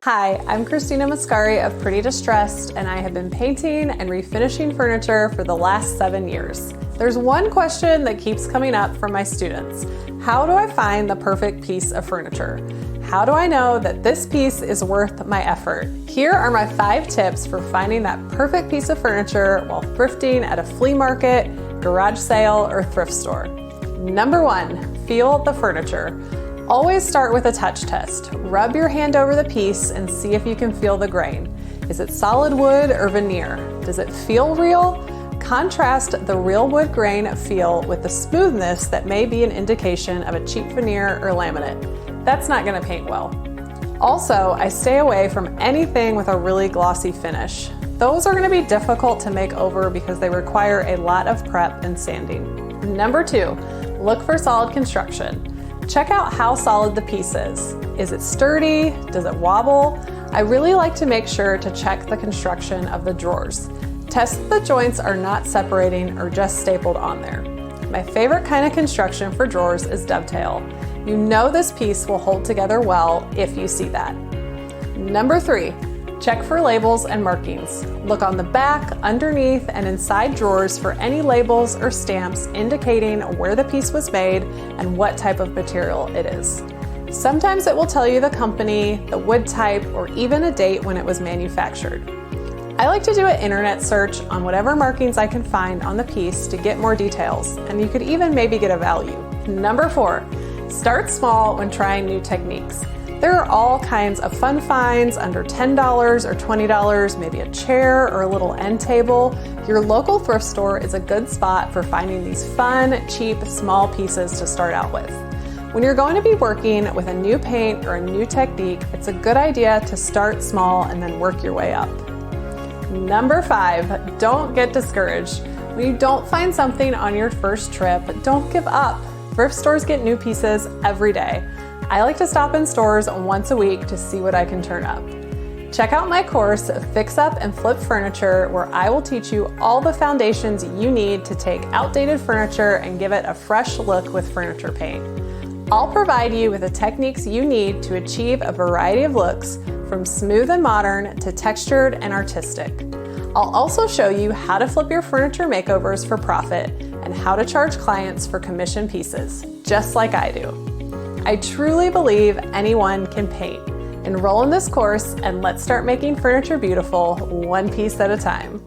Hi, I'm Christina Muscari of Pretty Distressed, and I have been painting and refinishing furniture for the last 7 years. There's one question that keeps coming up from my students. How do I find the perfect piece of furniture? How do I know that this piece is worth my effort? Here are my 5 tips for finding that perfect piece of furniture while thrifting at a flea market, garage sale, or thrift store. Number 1, feel the furniture. Always start with a touch test. Rub your hand over the piece and see if you can feel the grain. Is it solid wood or veneer? Does it feel real? Contrast the real wood grain feel with the smoothness that may be an indication of a cheap veneer or laminate. That's not going to paint well. Also, I stay away from anything with a really glossy finish. Those are going to be difficult to make over because they require a lot of prep and sanding. Number 2, look for solid construction. Check out how solid the piece is. Is it sturdy? Does it wobble? I really like to make sure to check the construction of the drawers. Test that the joints are not separating or just stapled on there. My favorite kind of construction for drawers is dovetail. You know this piece will hold together well if you see that. Number 3, check for labels and markings. Look on the back, underneath, and inside drawers for any labels or stamps indicating where the piece was made and what type of material it is. Sometimes it will tell you the company, the wood type, or even a date when it was manufactured. I like to do an internet search on whatever markings I can find on the piece to get more details, and you could even maybe get a value. Number 4, start small when trying new techniques. There are all kinds of fun finds under $10 or $20, maybe a chair or a little end table. Your local thrift store is a good spot for finding these fun, cheap, small pieces to start out with. When you're going to be working with a new paint or a new technique, it's a good idea to start small and then work your way up. Number 5, don't get discouraged. When you don't find something on your first trip, don't give up. Thrift stores get new pieces every day. I like to stop in stores once a week to see what I can turn up. Check out my course, Fix Up and Flip Furniture, where I will teach you all the foundations you need to take outdated furniture and give it a fresh look with furniture paint. I'll provide you with the techniques you need to achieve a variety of looks, from smooth and modern to textured and artistic. I'll also show you how to flip your furniture makeovers for profit and how to charge clients for commission pieces, just like I do. I truly believe anyone can paint. Enroll in this course and let's start making furniture beautiful, one piece at a time.